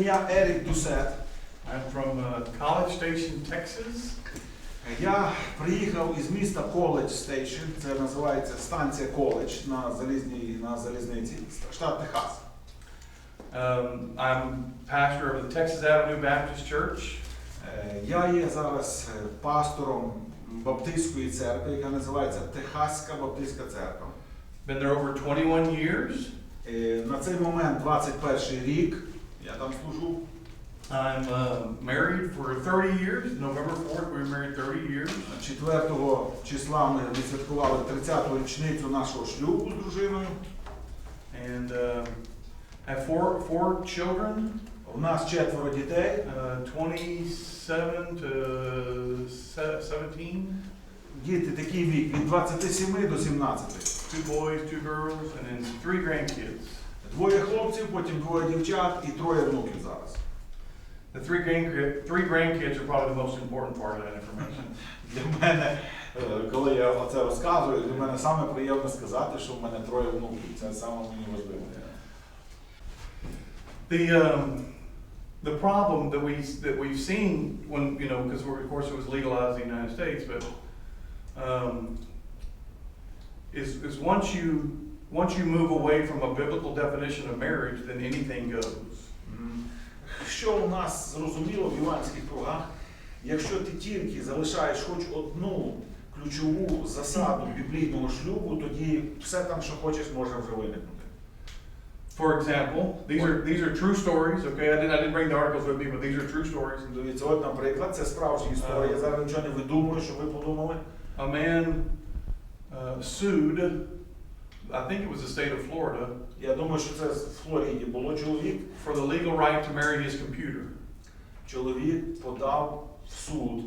ім'я Ерік Дусет. I'm from College Station, Texas. Я приїхав із міста College Station, це називається станція Коледж на залізниці, штат Техас. I'm pastor of the Texas Avenue Baptist Church. Я є зараз пастором баптистської церкви, яка називається Техаська баптистська церква. Been there over 21 years. На цей момент 21 рік я там служу. I'm married for 30 years. November 4th, we were married 30 years. 4 числа ми відсвяткували 30-ту річницю нашого шлюбу з дружиною. And have four children. У нас 4 дітей. 27 to 17. Діти такий вік від 27 до 17. 2 boys, 2 girls, and then 3 grandkids. 2 хлопців, потім 2 дівчат і 3 внуків зараз. The three grandkids are probably the most important part of that information. Для мене, коли я це розказую, для мене саме приємно сказати, що в мене 3 внуків. Це саме мені важливо. The problem that we've seen when, because of course it was legalized in the United States, but is once you move away from a biblical definition of marriage, then anything goes. Що у нас зрозуміло в іванських кругах, якщо ти тільки залишаєш хоч одну ключову засаду біблійного шлюбу, тоді все там, що хочеш, може вже виникнути. For example, these are true stories. Okay, I didn't bring the articles with me, but these are true stories. Дивіться, от, наприклад, це справжня історія. Я зараз нічого не видумую, щоб ви подумали. A man sued, I think it was the state of Florida. Я думаю, що це в Флориді було чоловік. For the legal right to marry his computer. Чоловік подав в суд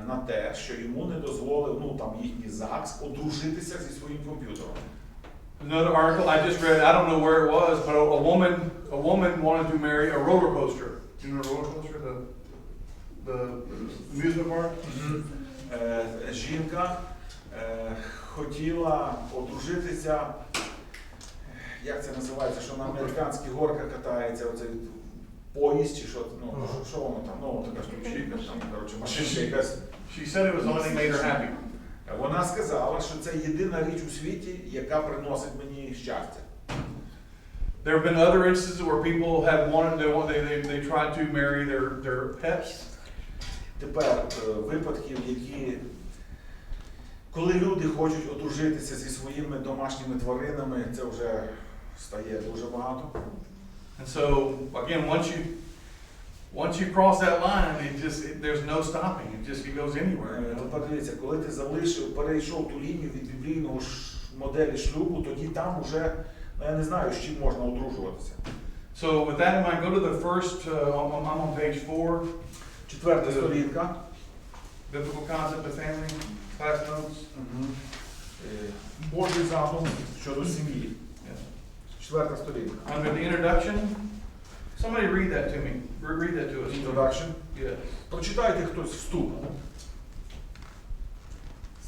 на те, що йому не дозволив, там їхній ЗАГС, одружитися зі своїм комп'ютером. Another article I just read, I don't know where it was, but a woman wanted to marry a roller coaster. Do you know a roller coaster? The amusement park? Жінка хотіла одружитися, як це називається, що на американських горках катається оцей поїзд чи що, що воно там, така штучка, там, коротше, машинка якась. She said it was the only thing made her happy. Вона сказала, що це єдина річ у світі, яка приносить мені щастя. There have been other instances where people have they tried to marry their pets. Тепер випадків, коли люди хочуть одружитися зі своїми домашніми тваринами, це вже стає дуже багато. And so again, once you cross that line, there's no stopping. It goes anywhere. Тепер дивіться, коли ти перейшов ту лінію від біблійного моделі шлюбу, тоді там уже, я не знаю, з чим можна одружуватися. So with that in mind, go to the first, I'm on page 4. 4 сторінка. Biblical concept of family, class notes. Божий задум щодо сім'ї. 4 сторінка. Under the introduction, somebody read that to me. Read that to us. Introduction? Yes. Прочитайте хтось вступ.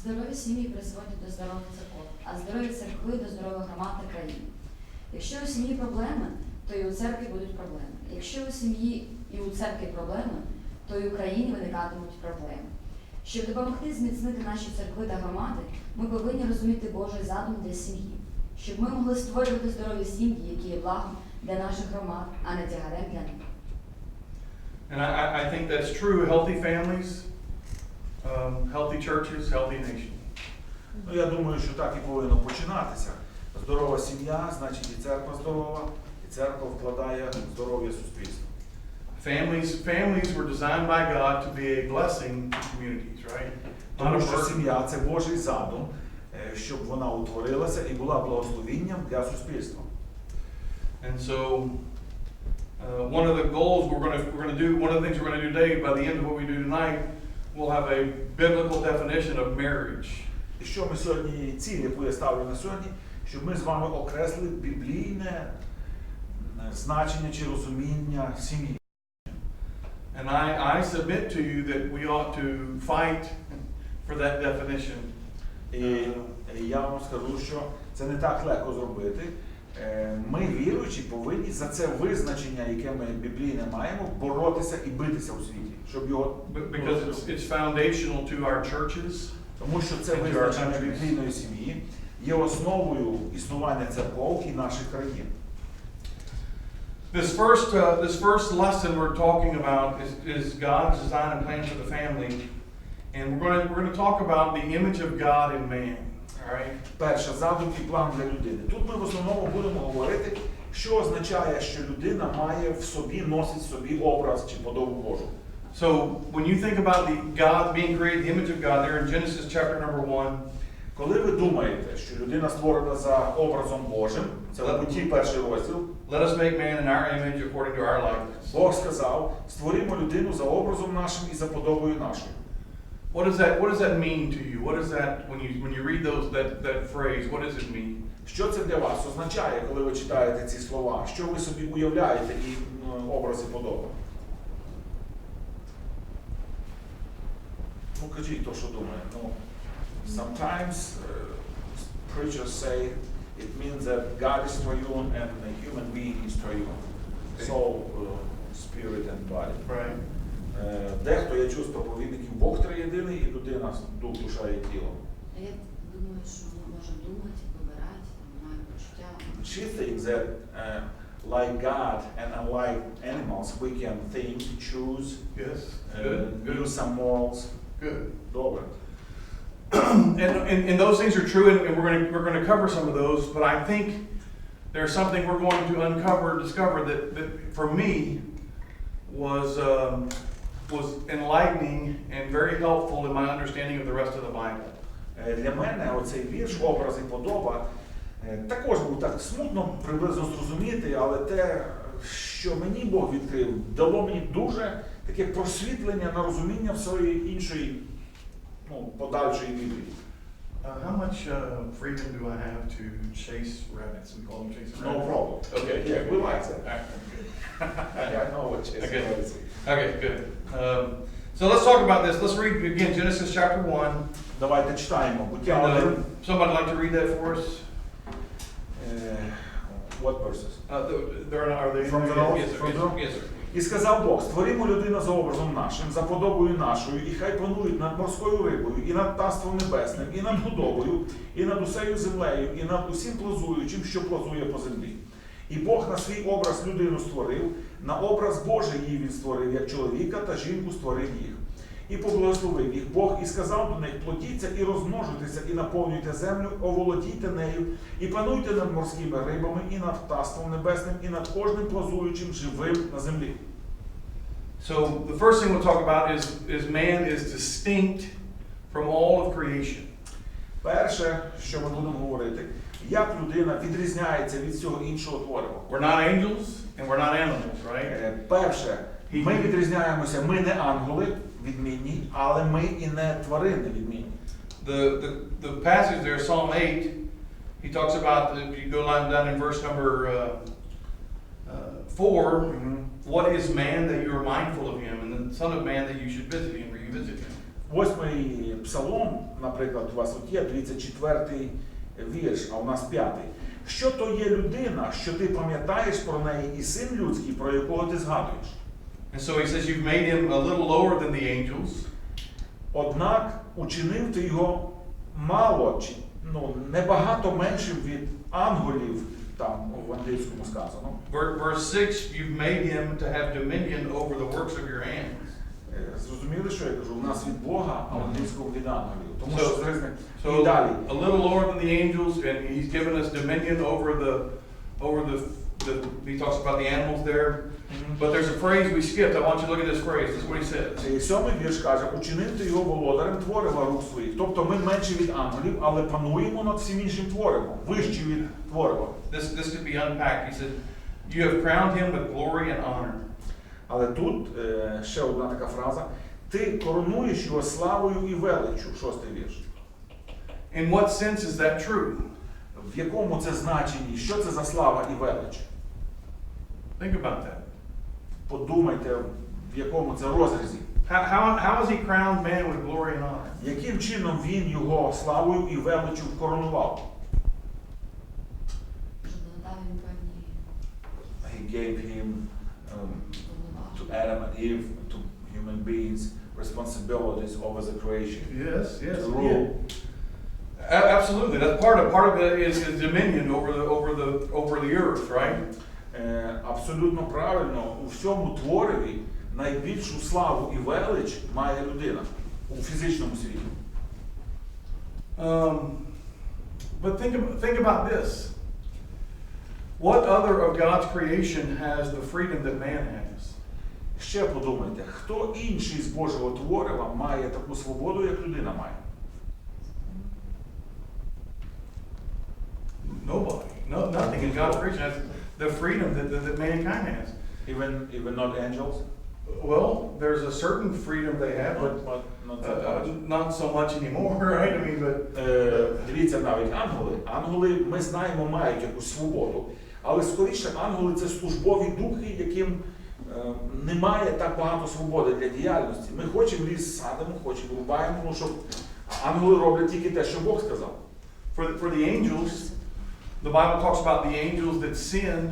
Здорові сім'ї призводять до здорових церков, а здорові церкви до здорових громад та країн. Якщо у сім'ї проблеми, то і у церкві будуть проблеми. Якщо у сім'ї і у церкві проблеми, то і у країні виникатимуть проблеми. Щоб допомогти зміцнити наші церкви та громади, ми повинні розуміти Божий задум для сім'ї. Щоб ми могли створювати здорові сім'ї, які є благом для наших громад, а не тягарем для них. And I think that's true. Healthy families, healthy churches, healthy nation. Я думаю, що так і повинно починатися. Здорова сім'я, значить і церква здорова, і церква вкладає в здоров'я суспільства. Families were designed by God to be a blessing to communities, right? Тому що сім'я – це Божий задум, щоб вона утворилася і була благословенням для суспільства. And so, one of the goals we're going to do, one of the things we're going to do today, by the end of what we do tonight, we'll have a biblical definition of marriage. І що ми сьогодні, ціль, яку я ставлю на сьогодні, щоб ми з вами окреслили біблійне значення чи розуміння сім'ї. And I submit to you that we ought to fight for that definition. І я вам скажу, що це не так легко зробити, ми, віруючі, повинні за це визначення, яке ми біблійне маємо, боротися і битися у світі, щоб його... Because it's foundational to our churches. Тому що це визначення біблійної сім'ї є основою існування церков і наших країн. This first lesson we're talking about is God's design and plan for the family, and we're going to talk about the image of God in man. All right. Перше, задум і план для людини. Тут ми в основному будемо говорити, що означає, що людина має в собі, носить в собі образ чи подобу Божу. So when you think about God being created, the image of God, there in Genesis chapter number 1. Коли ви думаєте, що людина створена за образом Божим, це в Бутті перший розділ. Let us make man in our image according to our likeness. Бог сказав: створимо людину за образом нашим і за подобою нашою. What does that mean to you? What is that when you read that phrase? What does it mean? Що це для вас означає, коли ви читаєте ці слова? Що ви собі уявляєте і образи подоби? Ну, кажіть то, що думає. Ну, sometimes preachers say it means that God is triune and a human being is triune. Soul, spirit and body. Right. Дехто, я чув з проповідників, Бог триєдиний і людина, дух, душа і тіло. Я думаю, що вона може думати, вибирати, має почуття. She thinks that like God and unlike animals, we can think, choose, Yes. use some morals. Good. Добре. And those things are true, and we're going to cover some of those. But I think there's something we're going to discover that for me was enlightening and very helpful in my understanding of the rest of the Bible. Для мене оцей вірш, образ і подоба, також був так смутно приблизно зрозуміти, але те, що мені Бог відкрив, дало мені дуже таке просвітлення на розуміння всієї іншої, подальшої Біблії. How much freedom do I have to chase rabbits? We call them chasing No rabbits. problem. Okay. Yeah, we like that. Alright. I know what chasing Okay. rabbits is. Okay, good. So let's talk about this. Let's read again Genesis chapter 1. Давайте читаємо. Буття And, 1. somebody like to read that for us? What verses? Are they? From the north? Yes, sir. From the north? Yes, sir. І сказав Бог: створимо людину за образом нашим, за подобою нашою, і хай панують над морською рибою, і над птаством небесним, і над худобою, і над усею землею, і над усім плазуючим, що плазує по землі. І Бог на свій образ людину створив, на образ Божий її він створив, як чоловіка та жінку створив їх. І поблагословив їх Бог, і сказав до них: плодіться і розмножуйтеся, і наповнюйте землю, оволодійте нею, і пануйте над морськими рибами, і над птаством небесним, і над кожним плазуючим живим на землі. So the first thing we'll talk about is man is distinct from all of creation. Перше, що ми будемо говорити, як людина відрізняється від всього іншого творива. We're not angels and we're not animals, right? Перше, ми відрізняємося, ми не ангели відмінні, але ми і не тварини відмінні. The passage there, Psalm 8, he talks about, if you go down in verse number 4, what is man that you are mindful of him, and the son of man that you should visit him, or you visit him. 8-й псалом, наприклад, у вас тут є, 34-й вірш, а у нас 5-й. Що то є людина, що ти пам'ятаєш про неї, і син людський, про якого ти згадуєш? And so he says you've made him a little lower than the angels. Однак учинив ти його мало, чи небагато меншим від ангелів, там в англійському сказано. Verse 6, you've made him to have dominion over the works of your hands. Зрозуміли, що я кажу? У нас від Бога, а в англійському від ангелів. Тому що So і далі. a little lower than the angels, and he's given us dominion over the he talks about the animals there. But there's a phrase we skipped. I want you to look at this phrase. This is what he says. 7-й вірш каже: учинив ти його володарем творива рук своїх. Тобто ми менші від ангелів, але пануємо над всім іншим творивом, вищі від творива. This could be unpacked. He said, you have crowned him with glory and honor. Але тут ще одна така фраза: ти коронуєш його славою і величчю. 6-й вірш. In what sense is that true? В якому це значенні? Що це за слава і велич? Think about that. Подумайте, в якому це розрізі. How has he crowned man with glory and honor? Яким чином він його славою і величчю коронував? Щоб надав йому gave him to Adam and Eve, to human beings, responsibilities over the creation. Yes, yes. To rule. Absolutely. That's part of it is dominion over the earth, right? Абсолютно правильно. У всьому твореві найбільшу славу і велич має людина у фізичному світі. But think about this. What other of God's creation has the freedom that man has? Ще подумайте, хто інший з Божого творива має таку свободу, як людина має? Nobody. Nothing in God's creation has the freedom that mankind has. Even not angels? Well, there's a certain freedom they have, but not so much anymore, right? I mean, but Дивіться, навіть ангели. Ангели, ми знаємо, мають якусь свободу. Але скоріше ангели – це службові духи, яким немає так багато свободи для діяльності. Ми хочемо ліс садимо, хочемо рубаємо, тому що ангели роблять тільки те, що Бог сказав. For the angels, the Bible talks about the angels that sinned.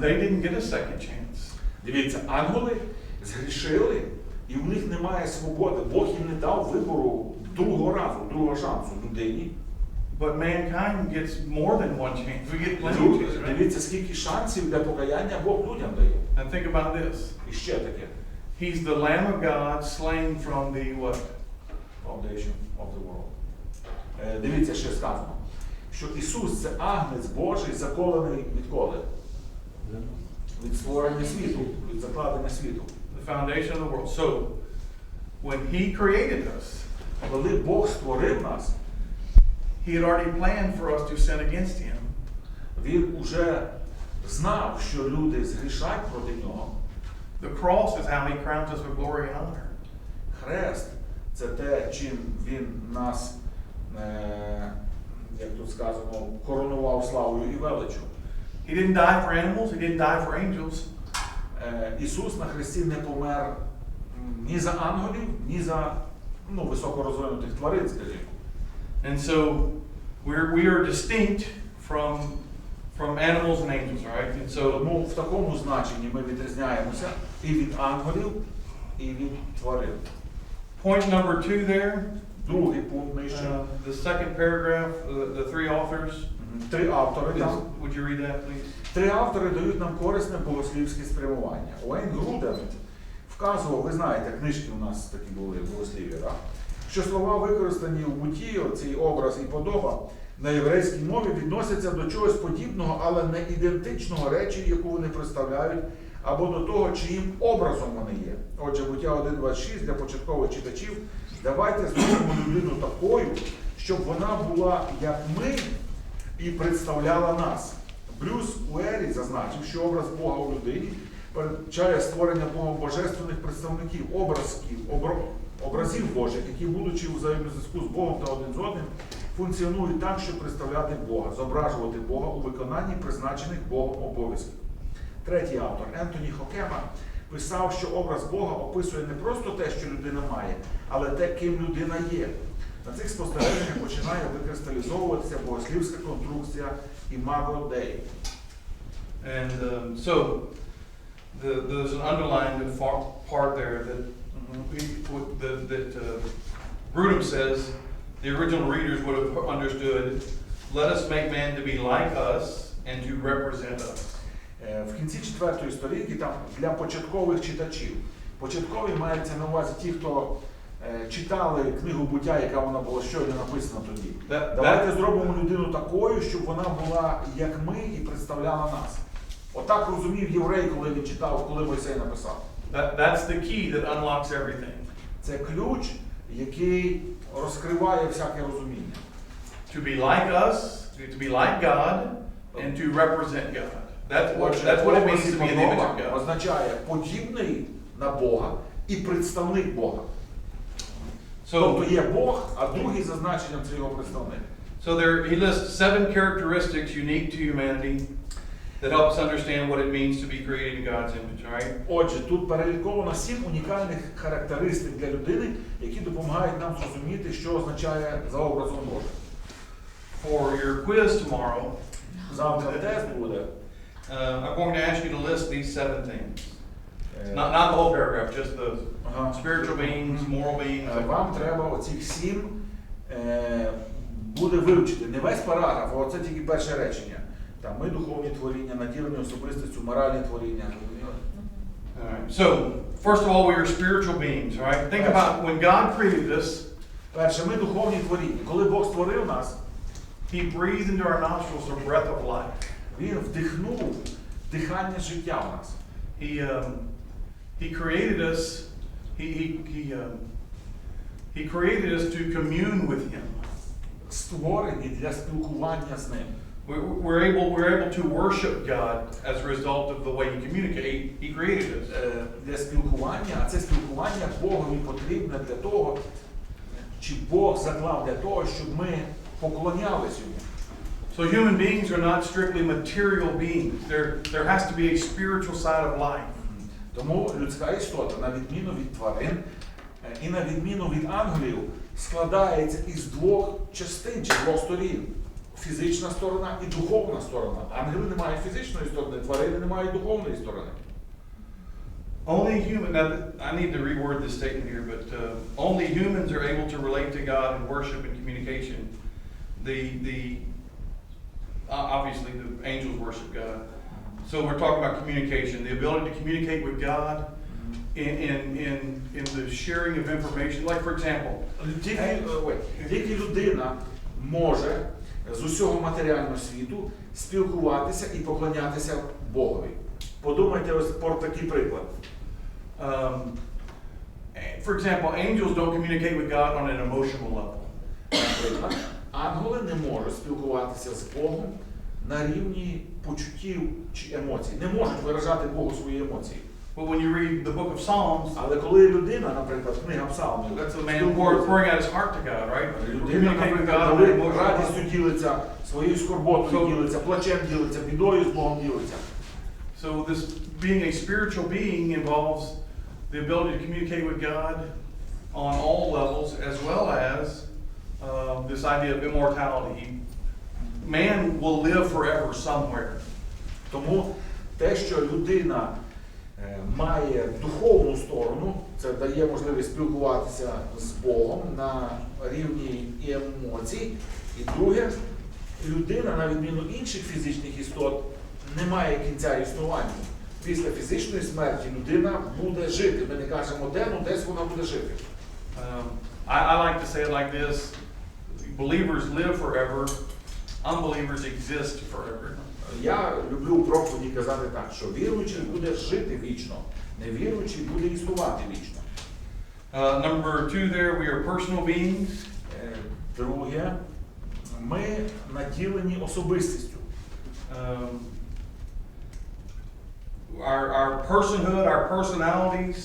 They didn't get a second chance. Дивіться, ангели згрішили, і в них немає свободи. Бог їм не дав вибору другого разу, другого шансу людині. But mankind gets more than one chance. We get plenty of chances, right? Дивіться, скільки шансів для покаяння Бог людям дає. And think about this. І ще таке. He's the Lamb of God slain from the what? Foundation of the world. Дивіться, ще сказано, що Ісус – це агнець Божий, заколений відколи? Від створення світу, від закладення світу. The foundation of the world. So, when He created us, Коли Бог створив нас, He had already planned for us to sin against Him. Він уже знав, що люди згрішать проти Нього. The cross is how He crowns us with glory and honor. Хрест – це те, чим Він нас, як тут сказано, коронував славою і величю. He didn't die for animals. He didn't die for angels. Ісус на хресті не помер ні за ангелів, ні за високорозвинутих тварин, скажімо. And so we are distinct from animals and angels, right? And so Тому в такому значенні ми відрізняємося і від ангелів, і від тварин. point number 2 there. Другий пункт нижче. The second paragraph, the three authors. Три автори там. Would you read that, please? Три автори дають нам корисне богослівське спрямування. Уейн Груден вказував, ви знаєте, книжки у нас такі були богослів'я, так? Що слова, використані в буті, цей образ і подоба, на єврейській мові відносяться до чогось подібного, але не ідентичного речі, яку вони представляють, або до того, чиїм образом вони є. Отже, буття 1.26 для початкових читачів. Давайте зробимо людину такою, щоб вона була, як ми, і представляла нас. Брюс Уері зазначив, що образ Бога у людині передбачає створення Богом божественних представників, образів Божих, які, будучи у взаємозв'язку з Богом та один з одним, функціонують так, щоб представляти Бога, зображувати Бога у виконанні призначених Богом обов'язків. Третій автор, Ентоні Хокема, писав, що образ Бога описує не просто те, що людина має, але те, ким людина є. На цих спостереженнях починає викристалізовуватися богослівська конструкція імаго Деї. And so there's an underlined part there that Grudem says the original readers would have understood. Let us make man to be like us and to represent us. В кінці 4-ї сторінки там для початкових читачів. Початкові мається на увазі ті, хто читали книгу буття, яка вона була щойно написана тоді. Давайте зробимо людину такою, щоб вона була як ми і представляла нас. Отак розумів єврей, коли він читав, коли Мойсей написав. That's the key that unlocks everything. Це ключ, який розкриває всяке розуміння. To be like us, to be like God, and to represent God. That's what it means to be in the image of God. Означає подібний на Бога і представник Бога. Тобто є Бог, а другий зазначенням це його представник. So he lists 7 characteristics unique to humanity that help us understand what it means to be created in God's image, right? Отже, тут переліковано 7 унікальних характеристик для людини, які допомагають нам зрозуміти, що означає за образом Божим. For your quiz tomorrow, Завтра тест буде. I'm going to ask you to list these 7 things. Not the whole paragraph, just the spiritual beings, moral beings. Вам треба оцих 7 буде вивчити. Не весь параграф, а оце тільки перше речення. Там ми духовні творіння, наділені особистістю, моральні творіння. Alright, so, first of all, we are spiritual beings, right? Think about when God created us. Перше, ми духовні творіння. Коли Бог створив нас, He breathed into our nostrils the breath of life. Він вдихнув дихання життя в нас. He created us. He created us to commune with Him. Створені для спілкування з ним. We're able to worship God as a result of the way He communicates. He created us. Для спілкування, а це спілкування Богові потрібне для того, чи Бог заклав для того, щоб ми поклонялись йому. So human beings are not strictly material beings. There has to be a spiritual side of life. Тому людська істота, на відміну від тварин і на відміну від ангелів, складається із 2 частин чи 2 сторін. Фізична сторона і духовна сторона. Ангели не мають фізичної сторони, тварини не мають духовної сторони. Only human. Now, I need to reword this statement here, but only humans are able to relate to God in worship and communication. Obviously the angels worship God. So we're talking about communication, the ability to communicate with God in the sharing of information. Like for example, Тільки людина може з усього матеріального світу спілкуватися і поклонятися Богові. Подумайте ось про такий приклад. For example, angels don't communicate with God on an emotional level. Наприклад, ангели не можуть спілкуватися з Богом на рівні почуттів чи емоцій. Не можуть виражати Богу свої емоції. But when you read the book of Psalms, Але коли людина, наприклад, книга Псалмів, that's a man pouring out his heart to God, right? людина, наприклад, коли радістю ділиться, своєю скорботою ділиться, плачем ділиться, бідою з Богом ділиться. So this being a spiritual being involves the ability to communicate with God on all levels, as well as this idea of immortality. Man will live forever somewhere. Тому те, що людина має духовну сторону, це дає можливість спілкуватися з Богом на рівні емоцій. І друге, людина, на відміну інших фізичних істот, не має кінця існування. Після фізичної смерті людина буде жити. Ми не кажемо де, але десь вона буде жити. I like to say it like this: believers live forever, unbelievers exist forever. Я люблю у проповіді казати так, що віруючий буде жити вічно, невіруючий буде існувати вічно. Number 2 there, we are personal beings. Друге, ми наділені особистістю. Our personhood, our personalities,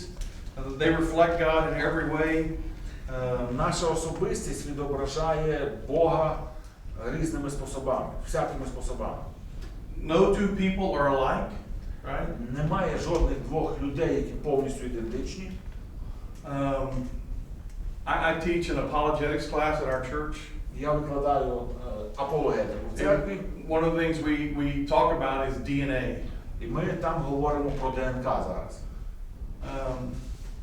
they reflect God in every way. Наша особистість відображає Бога різними способами, всякими способами. No 2 people are alike, right? Немає жодних 2 людей, які повністю ідентичні. I teach an apologetics class at our church. Я викладаю апологетику в церкві. One of the things we talk about is DNA. І ми там говоримо про ДНК зараз.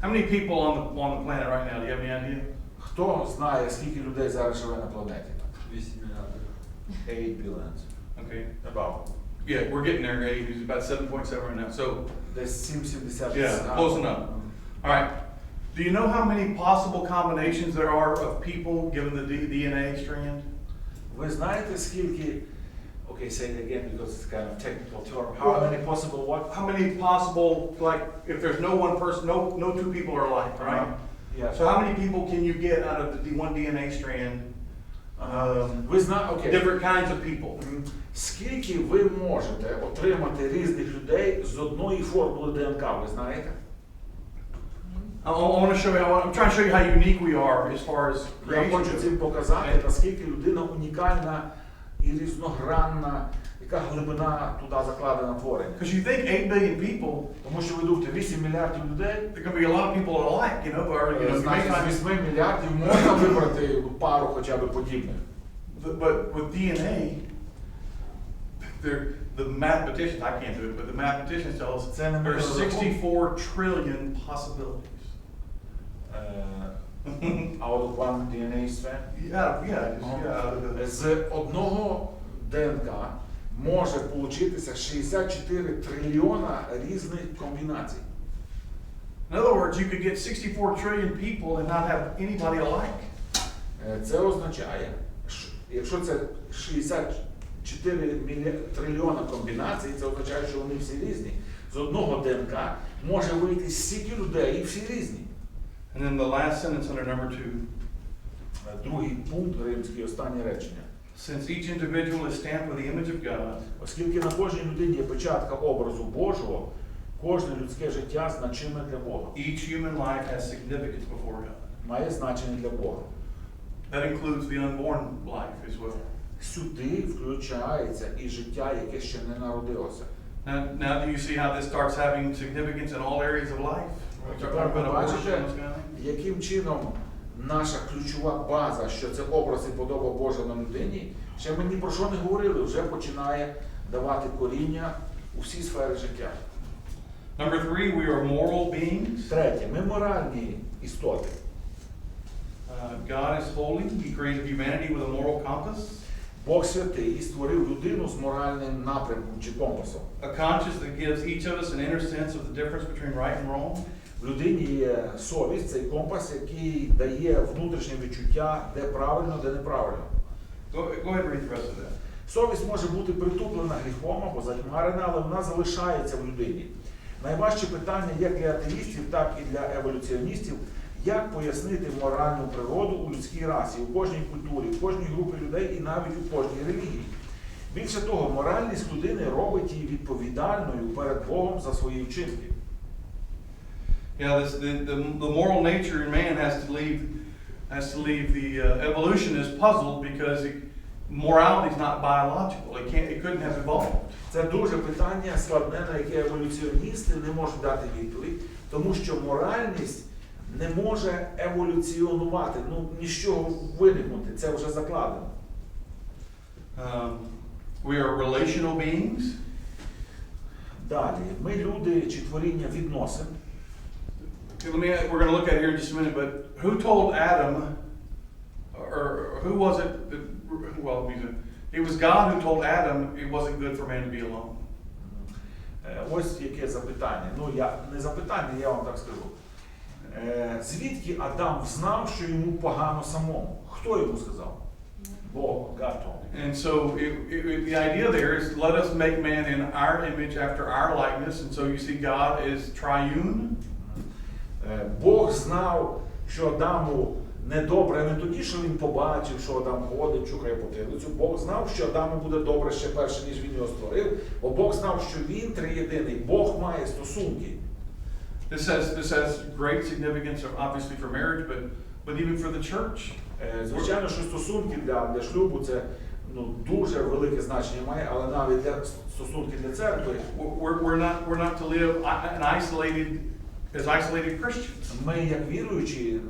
How many people on the planet right now? Do you have any idea? Хто знає, скільки людей зараз живе на планеті? 8 мільярдів. 8 billion. Okay. About. Yeah, we're getting there. It's about 7.7 right now. So, Десь 7,70. yeah, close enough. All right. Do you know how many possible combinations there are of people given the DNA strand? Ви знаєте, скільки... Okay, say it again because it's kind of technical term. How many possible what? How many possible, like, if there's no one person, no 2 people are alike, right? Yeah. So how many people can you get out of the one DNA strand? Ви знаєте, okay. Different kinds of people. Скільки ви можете отримати різних людей з одної формули ДНК, ви знаєте? I want to show you. I'm trying to show you how unique we are as far as Я хочу creation. цим показати, наскільки людина унікальна і різногранна, яка глибина туди закладена творення. Because you think 8 billion people, Тому що ви думаєте, 8 мільярдів людей, there can be a lot of people alike, you know, or you may значить, find. з 8 мільярдів можна вибрати пару хоча б подібних. But with DNA, the mathematicians, I can't do it, but the mathematicians tell us Це не there's можна 64 trillion possibilities. Out of one DNA strand. З одного ДНК може получитися 64 трильйона різних комбінацій. In other words, you could get 64 trillion people and not have anybody alike. Це означає, що якщо це 64 трильйона комбінацій, це означає, що вони всі різні. З одного ДНК може вийти стільки людей і всі різні. And then the last sentence under number 2. Другий пункт, римський, останнє речення. Since each individual is stamped with the image of God, Оскільки на кожній людині є печатка образу Божого, кожне людське життя значиме для Бога. each human life has significance before God. Має значення для Бога. That includes the unborn life as well. Сюди включається і життя, яке ще не народилося. Now do you see how this starts having significance in all areas of life? We start talking about abortion, Бачите, this kind of thing. яким чином наша ключова база, що це образ і подоба Божа на людині, ще ми ні про що не говорили, вже починає давати коріння у всі сфери життя. Number 3, we are moral beings. Третє, ми моральні істоти. God is holy. He created humanity with a moral compass. Бог святий і створив людину з моральним напрямком чи компасом. A conscience that gives each of us an inner sense of the difference between right and wrong. В людині є совість, цей компас, який дає внутрішнє відчуття, де правильно, де неправильно. Go ahead and read the rest of that. Совість може бути притуплена гріхом або затьмарена, але вона залишається в людині. Найважче питання як для атеїстів, так і для еволюціоністів, як пояснити моральну природу у людській расі, у кожній культурі, у кожній групі людей і навіть у кожній релігії. Більше того, моральність людини робить її відповідальною перед Богом за свої вчинки. Yeah, the moral nature in man has to leave the evolutionists puzzled because morality is not biological. It couldn't have evolved. Це дуже питання складне, на яке еволюціоністи не можуть дати відповідь, тому що моральність не може еволюціонувати, ні з чого виникнути, це вже закладено. We are relational beings. Далі, ми люди чи творіння відносин. We're going to look at it here in just a minute, but who told Adam, or who was it, well, it was God who told Adam it wasn't good for man to be alone. Ось яке запитання. Не запитання, я вам так скажу. Звідки Адам знав, що йому погано самому? Хто йому сказав? Бог, God told him. And so the idea there is let us make man in our image after our likeness, and so you see God is triune. Бог знав, що Адаму недобре не тоді, що він побачив, що Адам ходить, чухає потилицю. Бог знав, що Адаму буде добре ще перше, ніж він його створив, бо Бог знав, що він триєдиний, Бог має стосунки. This has great significance, obviously, for marriage, but even for the church. Звичайно, що стосунки для шлюбу це дуже велике значення має, але навіть для стосунки для церкви. We're not to live as isolated Christians. Ми, як віруючі,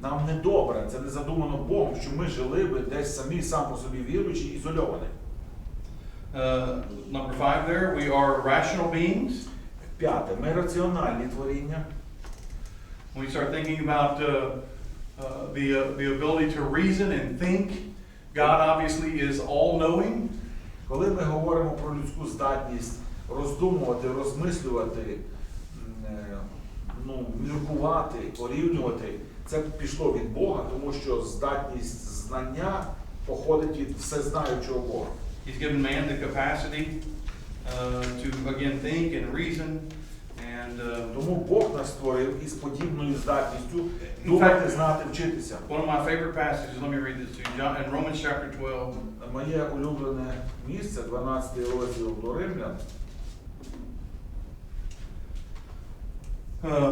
нам не добре, це не задумано Богом, що ми жили би десь самі, сам по собі віруючі, ізольовані. Number 5 there, we are rational beings. П'яте, ми раціональні творіння. When we start thinking about the ability to reason and think, God obviously is all-knowing. Коли ми говоримо про людську здатність роздумувати, розмислювати, міркувати, порівнювати, це пішло від Бога, тому що здатність знання походить від всезнаючого Бога. He's given man the capacity to again think and reason, and тому Бог нас створив із подібною здатністю думати, знати, вчитися. One of my favorite passages, let me read this to you, in Romans chapter 12. Моє улюблене місце, 12 розділ до Римлян.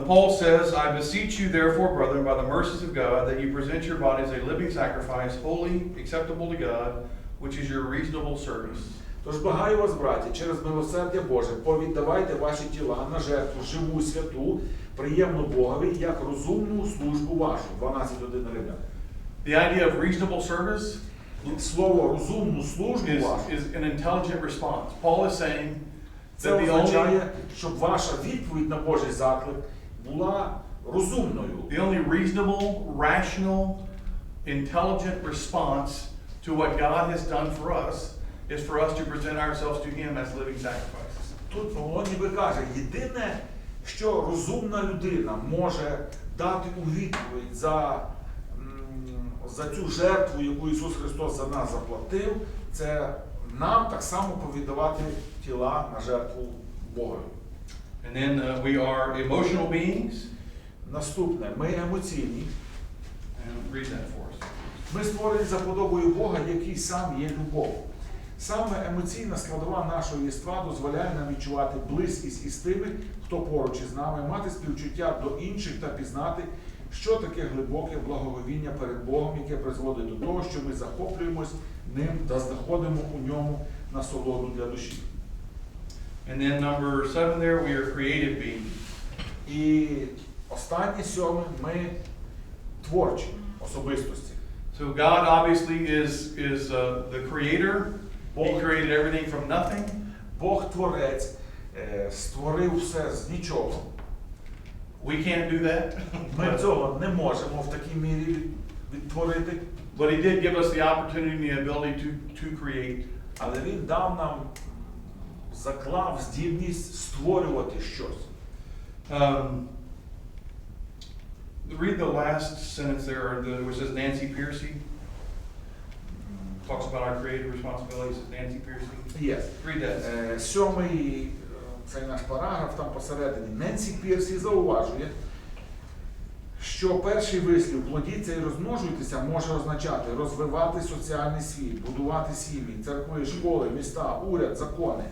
Paul says, I beseech you therefore, brethren, by the mercies of God, that you present your bodies a living sacrifice, holy, acceptable to God, which is your reasonable service. Тож благаю вас, браті, через милосердя Боже, повіддавайте ваші тіла на жертву живу, святу, приємну Богові, як розумну службу вашу. 12:1 Римлян. The idea of reasonable service слово розумну службу вашу, is an intelligent response. Paul is saying це that the означає, only, щоб ваша відповідь на Божий заклик була розумною. the only reasonable, rational, intelligent response to what God has done for us is for us to present ourselves to Him as living sacrifices. Тут Павло ніби каже, єдине, що розумна людина може дати у відповідь за цю жертву, яку Ісус Христос за нас заплатив, це нам так само повіддавати тіла на жертву Богові. And then we are emotional beings. Наступне, ми емоційні. And read that for us. Ми створені за подобою Бога, який сам є любов. Саме емоційна складова нашого єства дозволяє нам відчувати близькість із тими, хто поруч із нами, мати співчуття до інших та пізнати, що таке глибоке благоговіння перед Богом, яке призводить до того, що ми захоплюємось ним та знаходимо у ньому насолоду для душі. And then number 7 there, we are creative beings. І останнє 7, ми творчі особистості. So God obviously is the creator. He created everything from nothing. Бог творець, створив все з нічого. We can't do that. Ми цього не можемо в такій мірі відтворити. But He did give us the opportunity and the ability to create. Але Він дав нам, заклав здібність створювати щось. Read the last sentence there, which says Nancy Piercy. Talks about our creative responsibilities. Nancy Piercy. Є. Read that. 7-й, цей наш параграф, там посередині. Ненсі Пірсі зауважує, що перший вислів «плодіться і розмножуйтеся» може означати розвивати соціальний світ, будувати сім'ї, церкви, школи, міста, уряд, закони.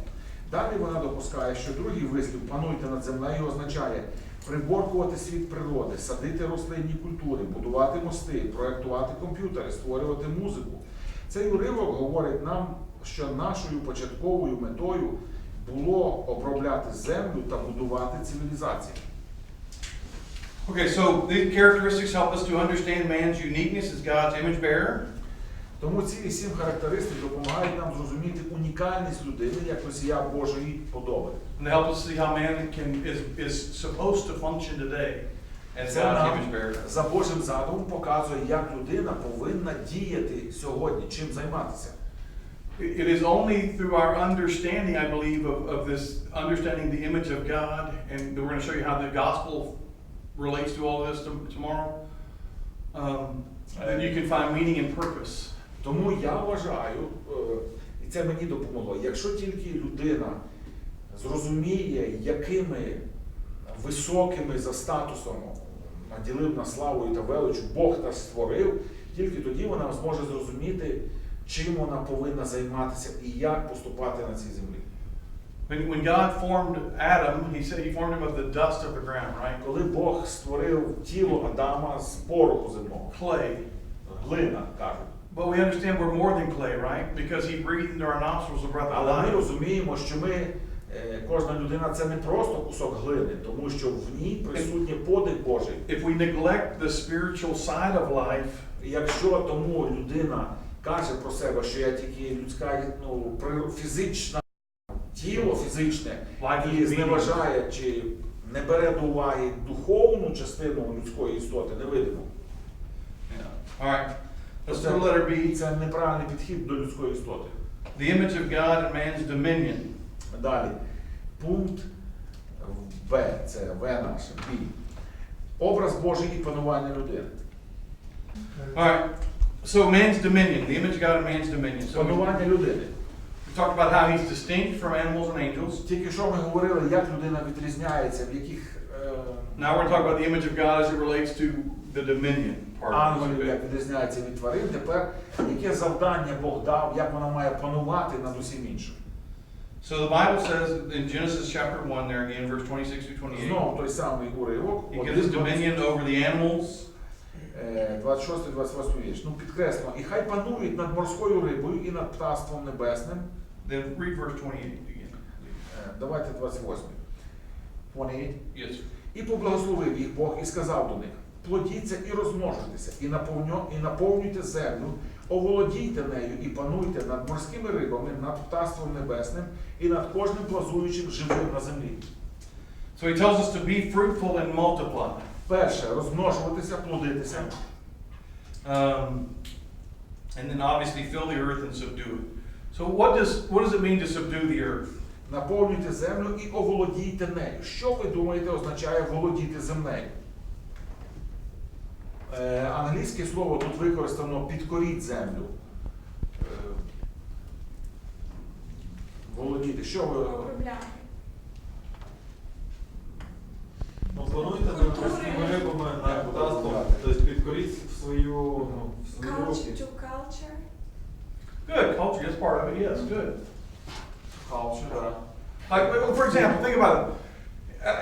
Далі вона допускає, що другий вислів «пануйте над землею» означає приборкувати світ природи, садити рослинні культури, будувати мости, проєктувати комп'ютери, створювати музику. Цей уривок говорить нам, що нашою початковою метою було обробляти землю та будувати цивілізацію. Okay, so these characteristics help us to understand man's uniqueness as God's image bearer. Тому ці 7 характеристик допомагають нам зрозуміти унікальність людини як носія Божої подоби. And they help us see how man is supposed to function today as Це God's нам image bearer. за Божим задумом показує, як людина повинна діяти сьогодні, чим займатися. It is only through our understanding, I believe, of this understanding the image of God, and we're going to show you how the gospel relates to all this tomorrow, then you can find meaning and purpose. Тому я вважаю, і це мені допомогло, якщо тільки людина зрозуміє, якими високими за статусом наділив нас славою та величу Бог нас створив, тільки тоді вона зможе зрозуміти, чим вона повинна займатися і як поступати на цій землі. When God formed Adam, He said He formed him of the dust of the ground, right? Коли Бог створив тіло Адама з пороху земного, Clay. глина, кажуть. But we understand we're more than clay, right? Because He breathed into our nostrils the breath of Але ми life. розуміємо, що ми, кожна людина це не просто кусок глини, тому що в ній присутній подих Божий. If we neglect the spiritual side of life, Якщо тому людина каже про себе, що я тільки людська, фізична, тіло фізичне, і зневажає чи не бере до уваги духовну частину людської істоти, невидиму. all right. Let's go to letter B. Це неправильний підхід до людської істоти. The image of God and man's dominion. Далі. Пункт В, це В наше, Б. Образ Божий і панування людини. All right. So man's dominion, the image of God and man's dominion. So we Панування людини. talked about how He's distinct from animals and angels. Тільки що ми говорили, як людина відрізняється, в яких Now we're talking about the image of God as it relates to the dominion part of ангелів, it. як відрізняється від тварин. Тепер, яке завдання Бог дав, як вона має панувати над усім іншим. So the Bible says in Genesis chapter 1 there again, verse 26 through 28, Знову той самий уривок. He gives dominion over the animals. 26-28 вірш. Ну, підкреслено. І хай панують над морською рибою і над птаством небесним. Then read verse 28 again. Давайте 28. 28. Yes. І поблагословив їх Бог і сказав до них: плодіться і розмножуйтеся, і наповнюйте землю, оволодійте нею і пануйте над морськими рибами, над птаством небесним і над кожним плазуючим живим на землі. So he tells us to be fruitful and multiply. Перше, розмножуватися, плодитися. And then obviously fill the earth and subdue it. So what does it mean to subdue the earth? Наповнюйте землю і оволодійте нею. Що ви думаєте означає володіти землею? Англійське слово тут використано підкоріть землю. Володіти. Що ви? Ну, плануйте над морськими рибами, над птаством, тобто підкоріть свою руки. To culture. Good, culture is part of it, yes, good. Culture. Like, for example, think about it.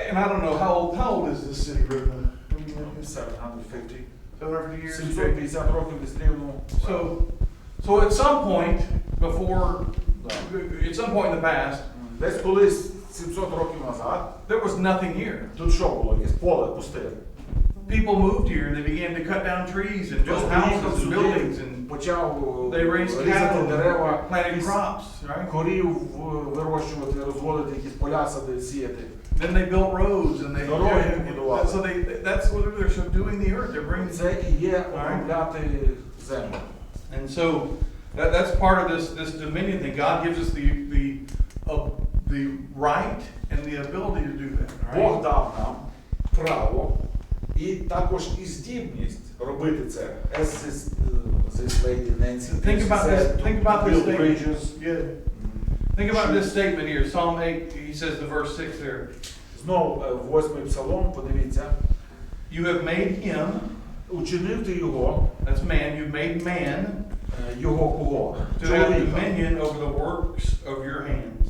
And I don't know, how old is this city, Reuben? 750. 750 years? 750 років десь рівно. So at some point in the past, Десь колись 700 років назад, there was nothing here. тут що було? Якесь поле пусте. People moved here and they began to cut down trees and build houses and buildings and почав they raised різати cattle, дерева, planted crops, right? корів вирощувати, розводити, якісь поля садити, сіяти. Then they built roads and they, Дороги будували. so that's what they're subduing the earth. They're bringing, Це і є обробляти землю. and so that's part of this dominion thing. God gives us the right and the ability to do that. Right? Бог дав нам право і також і здібність робити це. As this lady Nancy Think about this. said, Think about this build statement. bridges. Yeah. Think about this statement here. Psalm 8. He says the verse 6 there. Знов 8-й псалом, подивіться. You have made him. Учинив ти його. That's man. You've made man. Його кого? To have dominion over the works of your hands.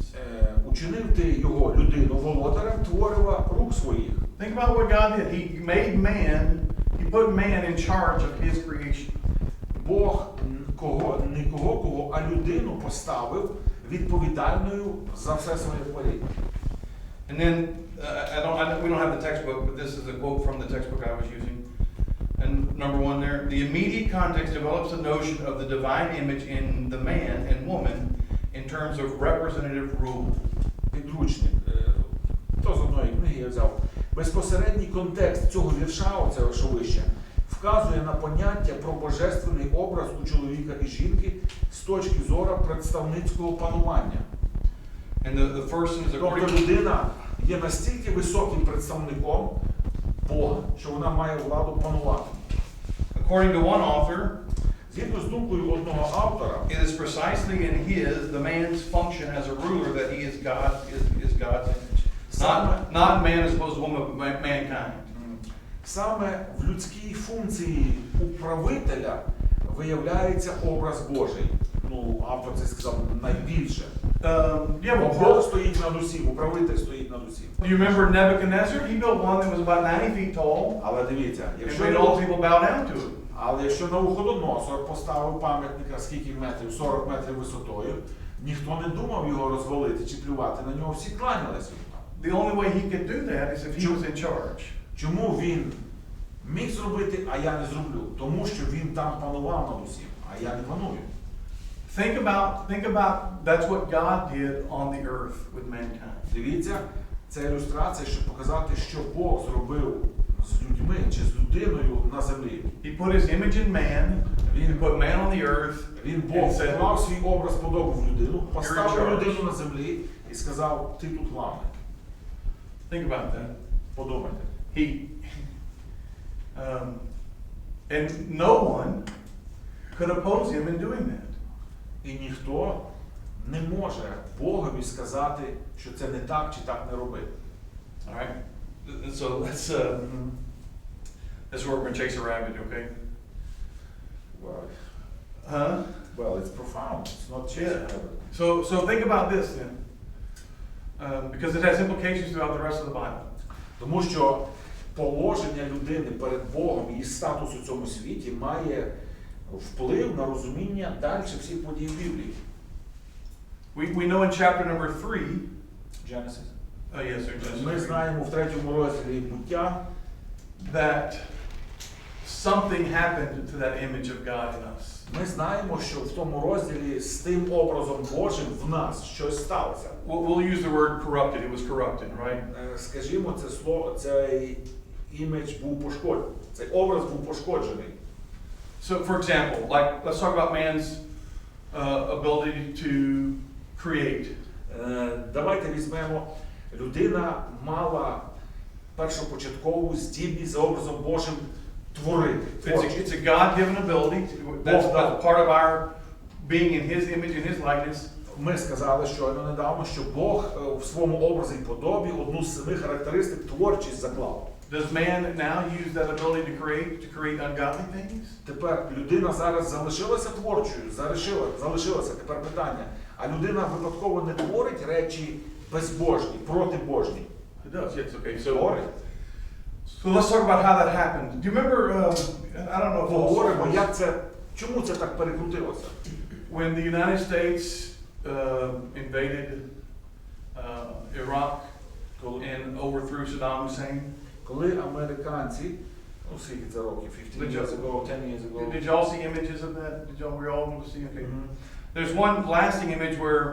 Учинив ти його, людину, володарем творива рук своїх. Think about what God did. He made man. He put man in charge of his creation. Бог не кого, а людину поставив відповідальною за все своє творіння. And then we don't have the textbook, but this is a quote from the textbook I was using. And number one there, the immediate context develops a notion of the divine image in the man and woman in terms of representative rule. Підручник. То з одної книги я взяв. Безпосередній контекст цього вірша, оце що вище, вказує на поняття про божественний образ у чоловіка і жінки з точки зору представницького панування. And the first is Тобто людина є настільки високим представником Бога, що вона має владу панувати. according to one author, Згідно з думкою одного автора, it is precisely in the man's function as a ruler that he is God's image. Not man as opposed to woman, but mankind. саме в людській функції управителя виявляється образ Божий. Ну, автор це сказав найбільше. Бог стоїть над усім, управитель стоїть над усім. Do you remember Nebuchadnezzar? He built one that was about 90 feet tall, Але дивіться, and made all people bow down to it. але якщо Навуходоносор поставив пам'ятника скільки метрів, 40 метрів висотою, ніхто не думав його розвалити чи плювати, на нього всі кланялися. The only way he could do that is if he was in charge. Чому він міг зробити, а я не зроблю? Тому що він там панував над усім, а я не паную. Think about that's what God did on the earth with mankind. Дивіться, це ілюстрація, щоб показати, що Бог зробив з людьми чи з людиною на землі. He put his image in man. He put man on the earth. Він Бог вклав свій образ подобу в людину, поставив людину на землі і сказав, ти тут главний. Think about that. Подумайте. And no one could oppose him in doing that. І ніхто не може Богові сказати, що це не так чи так не робити. All right. So that's where we're going to chase a rabbit, okay? Well, it's profound. It's not chasing rabbit. So think about this then, because it has implications throughout the rest of the Bible. Тому що положення людини перед Богом, її статус у цьому світі має вплив на розуміння далі всіх подій в Біблії. We know in chapter number 3, Genesis. yes, sir, Genesis Ми 3, знаємо в 3 розділі буття, that something happened to that image of God in us. Ми знаємо, що в тому розділі з тим образом Божим в нас щось сталося. We'll use the word corrupted. It was corrupted, right? Скажімо, це слово, цей імідж був пошкоджений. Цей образ був пошкоджений. So, for example, like let's talk about man's ability to create. Давайте візьмемо, людина мала першопочаткову здібність за образом Божим творити. It's a God-given ability. That's part of our being in His image, in His likeness. Ми сказали щойно недавно, що Бог в своєму образі і подобі одну з 7 характеристик творчість заклав. Does man now use that ability to create ungodly things? Тепер людина зараз залишилася творчою, залишилася тепер питання. А людина випадково не творить речі безбожні, протибожні. It does, yes, okay. Творить. So let's talk about how that happened. Do you remember, I don't know if Поговоримо, як це, чому це так перекрутилося? when the United States invaded Iraq and overthrew Saddam Hussein? Коли американці, скільки це років, 15 years ago, 10 years ago. Did y'all see images of that? Were you all able to see? Okay. There's one lasting image where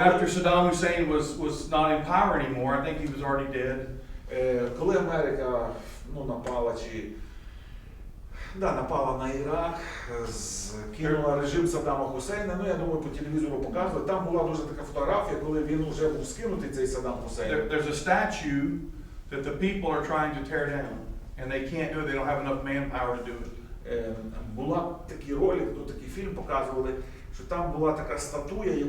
after Saddam Hussein was not in power anymore, I think he was already dead. Коли Америка напала на Ірак, кинула режим Саддама Хусейна, я думаю, по телевізору показували, там була дуже така фотографія, коли він вже був скинутий, цей Саддам Хусейн. There's a statue that the people are trying to tear down, and they can't do it, they don't have enough manpower to do it. Була такий ролик, такий фільм показували, що там була така статуя,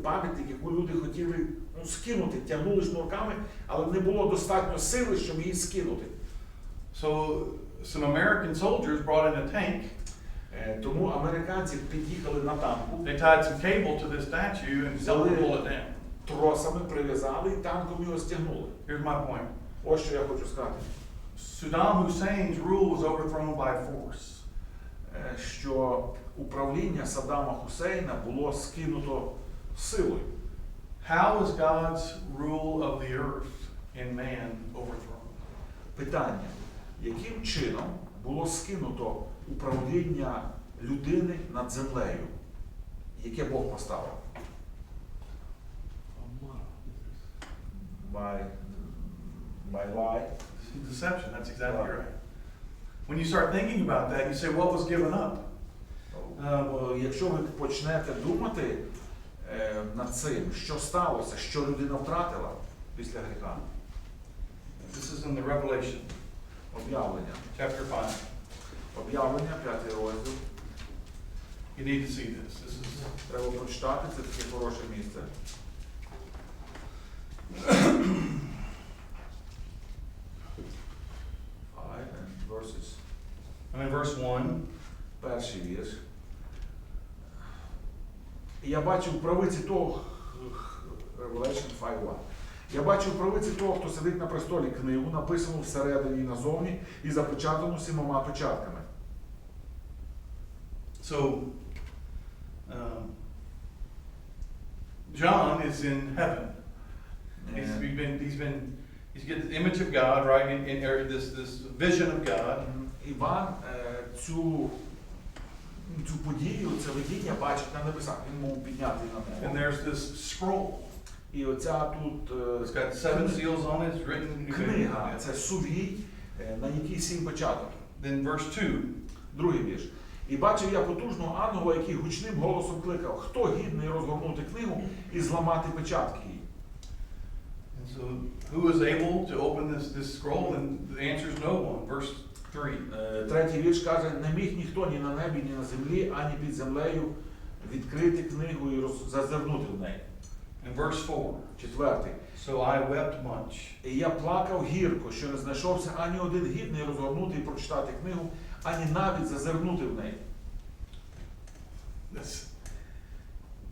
пам'ятник, яку люди хотіли скинути, тягнули шнурками, але не було достатньо сили, щоб її скинути. So some American soldiers brought in a tank. Тому американці під'їхали на танку. They tied some cable to this statue and pulled it down. Тросами прив'язали і танком його стягнули. Here's my point. Ось що я хочу сказати. Saddam Hussein's rule was overthrown by force. Що управління Саддама Хусейна було скинуто силою. How was God's rule of the earth in man overthrown? Питання. Яким чином було скинуто управління людини над землею, яке Бог поставив? By lie. Deception, that's exactly right. When you start thinking about that, you say, what was given up? Якщо ви почнете думати над цим, що сталося, що людина втратила після гріха. This is in the Revelation. Об'явлення. Chapter 5. Об'явлення, 5 розділ. You need to see this. This is Треба прочитати, це таке хороше місце. I'm in verse 1. Перший вірш. Я бачив в правиці того, Revelation 5:1. Я бачив в правиці того, хто сидить на престолі, книгу, написану всередині і назовні, і запечатану 7 печатками. So, John is in heaven. He's getting the image of God, right? In this vision of God. Іван цю подію, це видіння бачить на небесах. Він мав підняти на And небо. there's this scroll. І оця тут It's got 7 seals on it. It's written. книга, це сувій, на якій 7 печаток. Then verse 2. Другий вірш. І бачив я потужного ангела, який гучним голосом кликав: хто гідний розгорнути книгу і зламати печатки її? And so, who is able to open this scroll? And the answer is no one. Verse 3. Третій вірш каже: не міг ніхто ні на небі, ні на землі, ані під землею відкрити книгу і зазирнути в неї. And verse 4. Четвертий. So I wept much. І я плакав гірко, що не знайшовся ані один гідний розгорнути і прочитати книгу, ані навіть зазирнути в неї.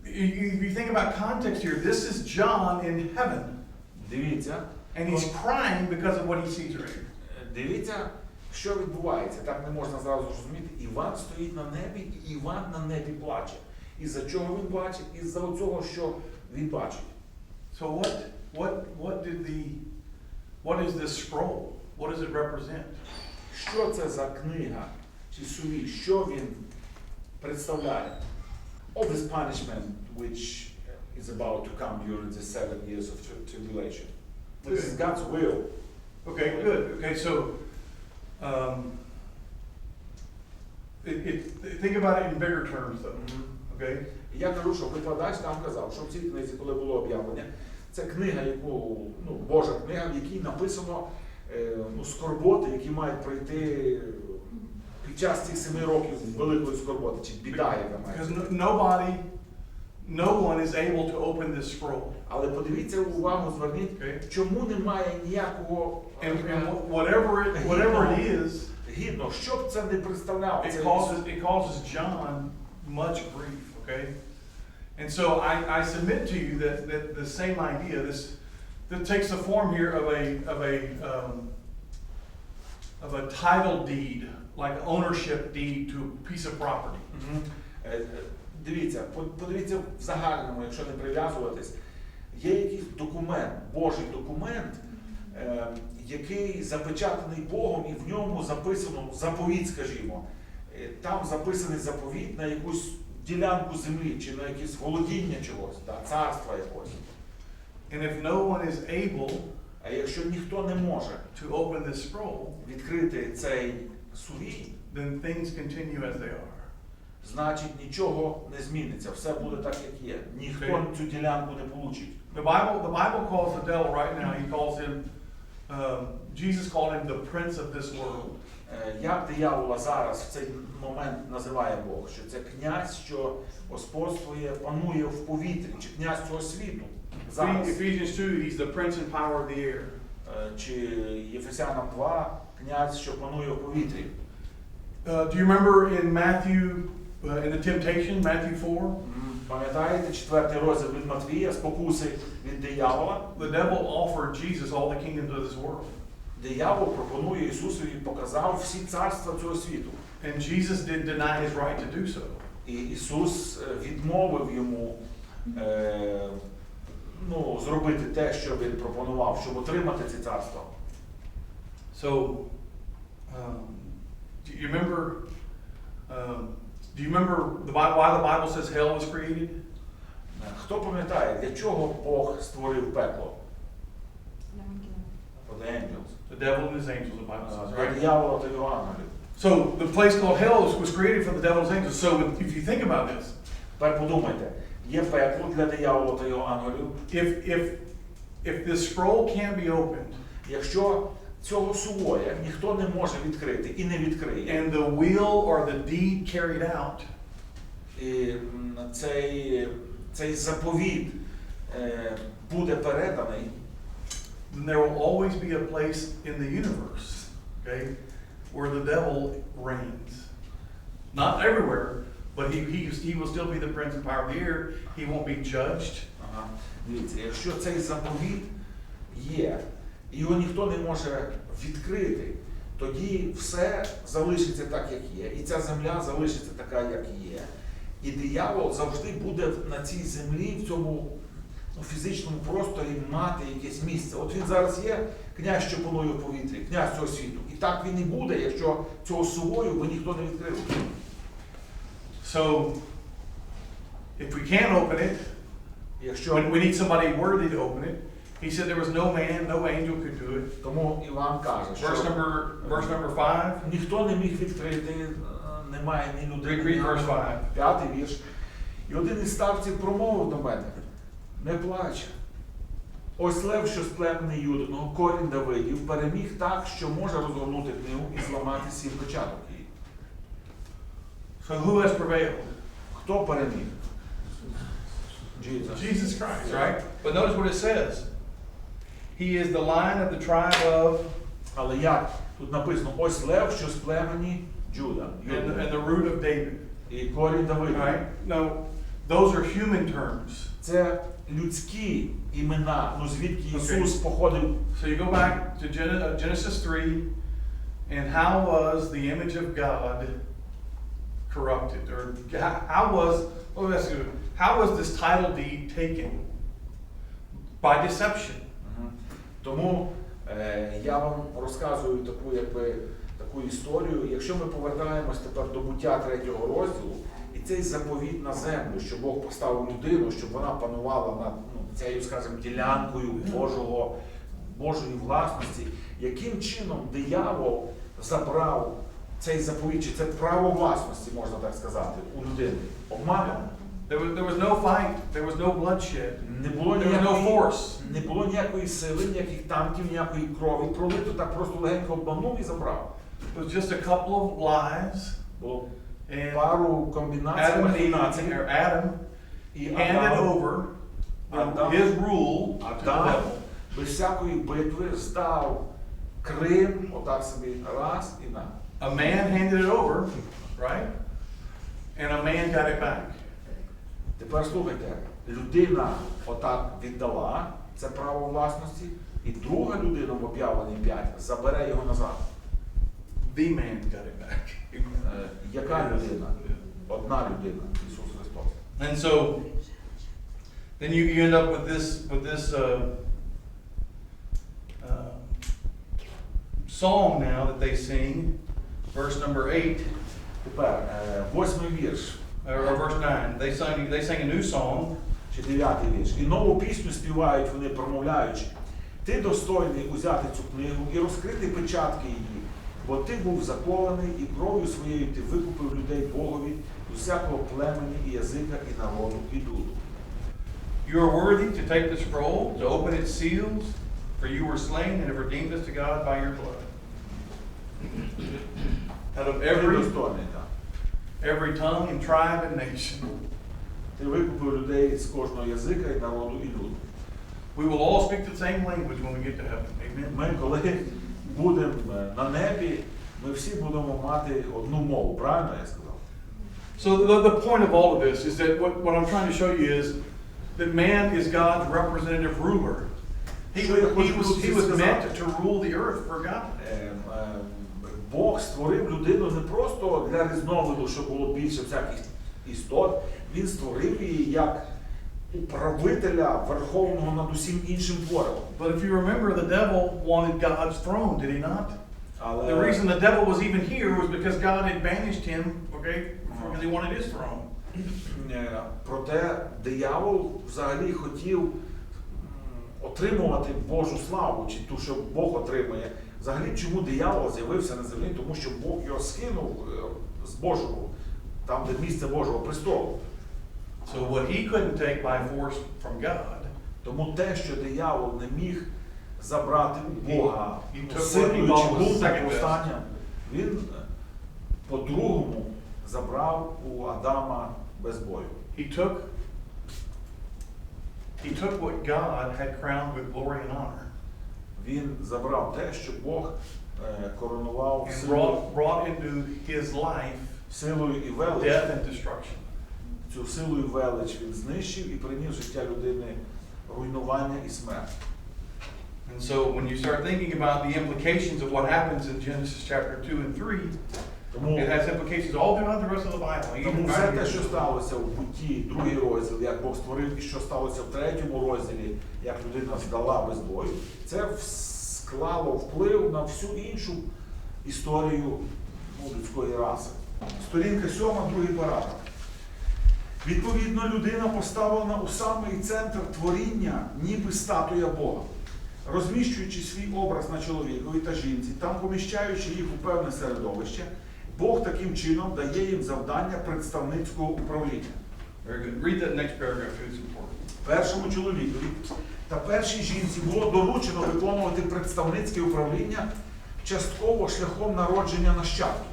If you think about context here, this is John in heaven. Дивіться. And he's crying because of what he sees right here. Дивіться, що відбувається. Так не можна зразу зрозуміти. Іван стоїть на небі, і Іван на небі плаче. Із-за чого він плаче? Із-за цього, що він бачить. So what is this scroll? What does it represent? що це за книга чи сувій, що він представляє. All this punishment which is about to come during the 7 years of tribulation. This is God's will. Okay, good. Okay, so think about it in bigger terms, though. Okay. Я кажу, що викладач там казав, що в цій книзі, коли було об'явлення, це книга, яку, Божа книга, в якій написано скорботи, які мають пройти під час цих 7 років великої скорботи, чи біда, яка має. Because no one is able to open this scroll. Але подивіться, увагу зверніть, чому немає ніякого And whatever it is, гідно, що б це не представляло. it causes John much grief, okay? And so I submit to you that the same idea, that takes the form here of a title deed, like ownership deed to a piece of property. Дивіться, подивіться в загальному, якщо не прив'язуватись, є якийсь документ, Божий документ, який запечатаний Богом, і в ньому записано заповіт, скажімо. Там записаний заповіт на якусь ділянку землі, чи на якесь володіння чогось, царства якогось. And if no one is able А якщо ніхто не може to open this scroll, відкрити цей сувій, then things continue as they are. значить нічого не зміниться, все буде так, як є. Ніхто цю ділянку не получить. The Bible calls the devil right now, he calls him, Jesus called him the prince of this world. Як диявола зараз в цей момент називає Бог? Що це князь, що господствує, панує в повітрі, чи князь цього світу. Зараз. Ephesians 2, he's the prince and power of the air. Чи Єфесянам 2, князь, що панує в повітрі. Do you remember in Matthew, in the temptation, Matthew 4? Пам'ятаєте 4 розділ від Матвія, спокуси від диявола? The devil offered Jesus all the kingdoms of this world. Диявол пропонує Ісусові, показав всі царства цього світу. And Jesus did deny his right to do so. І Ісус відмовив йому зробити те, що він пропонував, щоб отримати ці царства. So, do you remember why the Bible says hell was created? Хто пам'ятає, для чого Бог створив пекло? For the angels. The devil and his angels, the Bible says, Для right? диявола та його ангелів. So the place called hell was created for the devil and his angels. So if you think about this, Тепер подумайте, є пекло для диявола та його ангелів. if this scroll can't be opened, Якщо цього сувоя ніхто не може відкрити і не відкриє, and the will or the deed carried out, і цей заповіт буде переданий, then there will always be a place in the universe, okay, where the devil reigns. Not everywhere, but he will still be the prince and power of the air. He won't be judged. Дивіться, якщо цей заповіт є, і його ніхто не може відкрити, тоді все залишиться так, як є. І ця земля залишиться така, як є. І диявол завжди буде на цій землі, в цьому фізичному просторі мати якесь місце. От він зараз є князь, що панує в повітрі, князь цього світу. І так він і буде, якщо цього сувою би ніхто не відкрив. So, if we can't open it, Якщо we need somebody worthy to open it. He said there was no man, no angel could do it. тому Іван каже, Verse що number 5. ніхто не міг відкрити, немає ні людини. Read verse 5. 5-й вірш. І один із старців промовив до мене: не плач. Ось лев, що з племени Юдиного, корінь Давидів, переміг так, що може розгорнути книгу і зламати 7 печаток її. So who has prevailed? Хто переміг? Jesus Christ, right? But notice what it says. He is the Lion of the tribe of, Але як? Тут написано: ось лев, що з племені Джуда. and the root of David. І корінь Давидів. Right? Now, those are human terms. Це людські імена, звідки Ісус походив. So you go back to Genesis 3, and how was the image of God corrupted? Or how was this title deed taken? By deception. Тому я вам розказую таку історію. Якщо ми повертаємось тепер до буття 3 розділу, і цей заповіт на землю, що Бог поставив людину, щоб вона панувала над цією, скажімо, ділянкою Божої власності, яким чином диявол забрав цей заповіт, чи це право власності, можна так сказати, у людини? Обманом. There was no fight, there was no bloodshed, Не було there was no force. ніякої сили, ніяких танків, ніякої крові пролито, так просто легенько обманув і забрав. It was just a couple of lies. Було And пару комбінацій, Adam, махінацій. Adam І handed Адам, over Адам, his rule to the Адам devil. без всякої битви здав Крим, отак собі, раз і на. A man handed it over, right? And a man got it back. Тепер слухайте, людина отак віддала це право власності, і друга людина в об'явленні 5 забере його назад. The man got it back. Яка людина? Одна людина, Ісус Христос. And so then you end up with this song now that they sing, verse number 8 Тепер 8-й вірш, or verse 9. They sang a new song. чи 9-й вірш. І нову пісню співають вони, промовляючи: ти достойний узяти цю книгу і розкрити печатки її, бо ти був закований, і кров'ю своєю ти викупив людей Богові з усякого племені, і язика, і народу, і люду. You are worthy to take the scroll, to open its seals, for you were slain and have redeemed us to God by your blood. Out of Ти every достойний, так. tongue and tribe and nation. Ти викупив людей з кожного язика, і народу, і люду. We will all speak the same language when we get to heaven. Amen. Ми, коли будемо на небі, ми всі будемо мати одну мову, правильно я сказав? So the point of all of this is that what I'm trying to show you is that man is God's representative ruler. He was meant to rule the earth for God. Бог створив людину не просто для різновиду, щоб було більше всяких істот. Він створив її як управителя верховного над усім іншим твором. But if you remember, the devil wanted God's throne, did he not? The Але reason the devil was even here was because God had banished him, okay, because he wanted his throne. проте диявол взагалі хотів отримувати Божу славу, чи ту, що Бог отримує. Взагалі, чому диявол з'явився на землі? Тому що Бог його скинув з Божого, там, де місце Божого престолу. So what he couldn't take by force from God, Тому те, що диявол не міг забрати у Бога He took силою what he чи thought was бунтом, second best. повстанням, він по-другому забрав у Адама без бою. he took what God had crowned with glory and honor Він забрав те, що Бог коронував and силою, brought into his life силою і велич. death and destruction. Цю силу і велич він знищив і приніс в життя людини руйнування і смерть. And so when you start thinking about the implications of what happens in Genesis chapter 2 and 3, Тому, it has implications all throughout the rest of the Bible. тому Even все right те, here. що сталося в Бутті, другий розділ, як Бог створив, і що сталося в третьому розділі, як людина здала без бою, це склало вплив на всю іншу історію людської раси. Сторінка 7, другий параграф. Відповідно, людина поставлена у самий центр творіння, ніби статуя Бога. Розміщуючи свій образ на чоловікові та жінці, там поміщаючи їх у певне середовище, Бог таким чином дає їм завдання представницького управління. Very good. Read that next paragraph too, it's important. Першому чоловікові та першій жінці було доручено виконувати представницьке управління частково шляхом народження нащадків.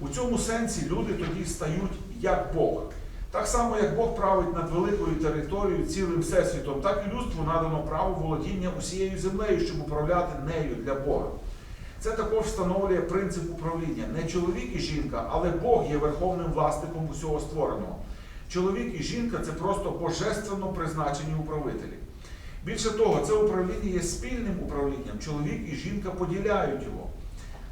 У цьому сенсі люди тоді стають як Бог. Так само, як Бог править над великою територією, цілим всесвітом, так і людству надано право володіння усією землею, щоб управляти нею для Бога. Це також встановлює принцип управління. Не чоловік і жінка, але Бог є верховним власником усього створеного. Чоловік і жінка – це просто божественно призначені управителі. Більше того, це управління є спільним управлінням. Чоловік і жінка поділяють його.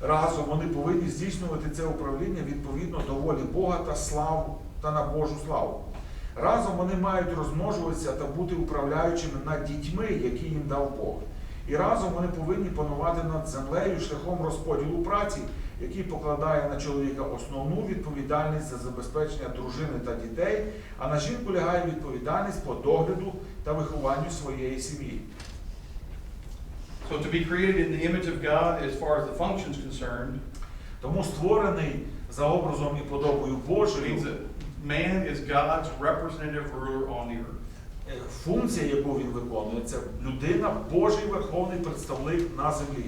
Разом вони повинні здійснювати це управління відповідно до волі Бога та на Божу славу. Разом вони мають розмножуватися та бути управляючими над дітьми, які їм дав Бог. І разом вони повинні панувати над землею шляхом розподілу праці, який покладає на чоловіка основну відповідальність за забезпечення дружини та дітей, а на жінку лягає відповідальність по догляду та вихованню своєї сім'ї. So to be created in the image of God as far as the function is concerned, Тому створений за образом і подобою means Божою, that man is God's representative ruler on the earth. функція, яку він виконує, це людина, Божий верховний представник на землі.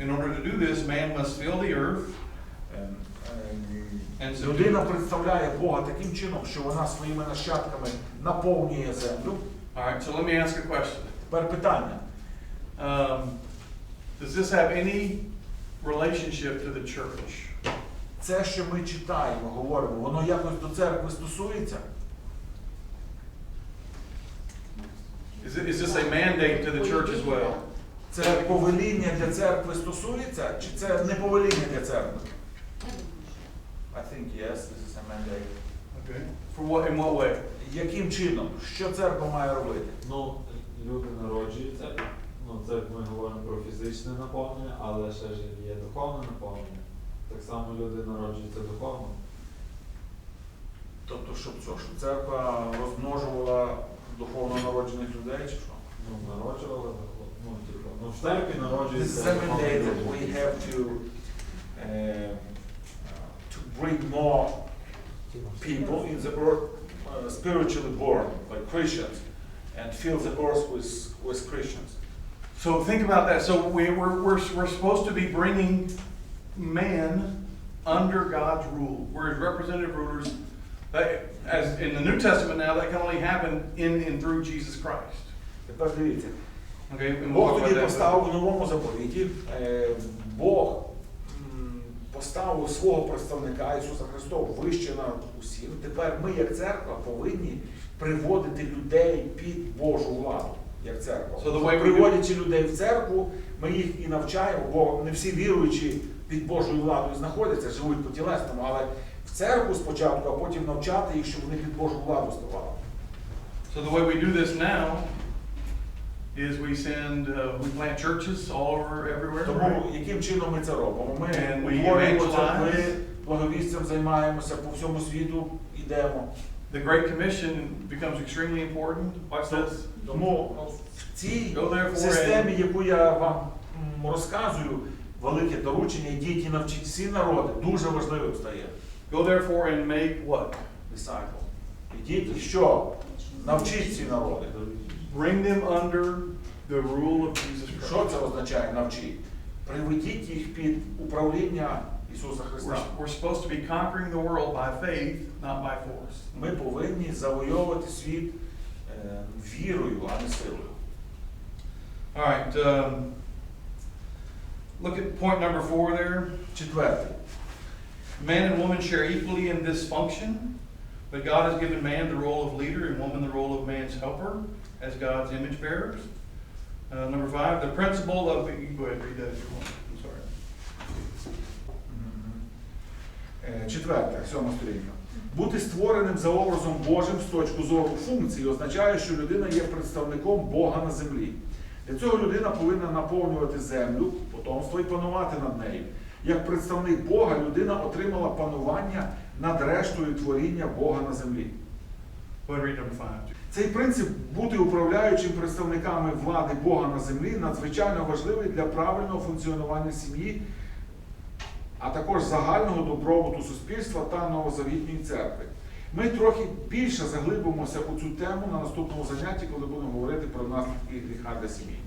In order to do this, man must fill the earth and subdue Людина it. представляє Бога таким чином, що вона своїми нащадками наповнює землю. All right, so let me ask a question. Тепер питання. Does this have any relationship to the church? Це, що ми читаємо, говоримо, воно якось до церкви стосується? Is this a mandate to the church as well? Це повеління для церкви стосується, чи це не повеління для церкви? I think yes, this is a mandate. Okay. For what? In what way? Яким чином? Що церква має робити? Ну, люди народжуються, ну це ми говоримо про фізичне наповнення, але ще ж є духовне наповнення. Так само люди народжуються духовно. Тобто, щоб церква розмножувала духовно народжених людей, чи що? Ну, народжували, ну, типу, ну в церкві This народжуються is a духовні mandate that люди. we have to bring more people in the earth spiritually born, like Christians, and fill the earth with Christians. So think about that. So we're supposed to be bringing man under God's rule. We're his representative rulers. That, as in the New Testament now, that can only happen in and through Jesus Christ. Тепер дивіться. Okay, and we'll Бог talk тоді about that. поставив в новому заповіті, Бог поставив свого представника Ісуса Христа вище над усім. Тепер ми, як церква, повинні приводити людей під Божу владу, як церква. So the way we Приводячи людей в церкву, ми їх і навчаємо, бо не всі віруючі під Божою владою знаходяться, живуть по тілесному, але в церкву спочатку, а потім навчати їх, щоб вони під Божу владу ставали. So the way we do this now is we plant churches all over everywhere. Тому Right? яким чином ми це робимо? Ми And we утворюємо evangelize. церкви, благовістям займаємося, по всьому світу йдемо. The Great Commission becomes extremely important. Watch this. Тому в цій Go therefore системі, яку я вам розказую, велике доручення, йдіть і навчіть всі народи, дуже важливим стає. Go therefore and make what? Disciple. Ідіть і що? Навчіть ці народи. Bring them under the rule of Jesus Що Christ. це означає навчіть? Приведіть їх під управління Ісуса Христа. We're supposed to be conquering the world by faith, not by force. Ми повинні завойовувати світ вірою, а не силою. All right. Look at point number 4 there. Четвертий. Man and woman share equally in this function, but God has given man the role of leader and woman the role of man's helper as God's image bearers. Number 5, the principle of, you go ahead and read that if you want. I'm sorry. Четверте, 7 сторінка. Бути створеним за образом Божим з точки зору функції означає, що людина є представником Бога на землі. Для цього людина повинна наповнювати землю, потомство і панувати над нею. Як представник Бога, людина отримала панування над рештою творіння Бога на землі. Go ahead and read number 5. Цей принцип бути управляючим представниками влади Бога на землі надзвичайно важливий для правильного функціонування сім'ї, а також загального добробуту суспільства та новозавітньої церкви. Ми трохи більше заглибимося у цю тему на наступному занятті, коли будемо говорити про наслідки гріха для сім'ї.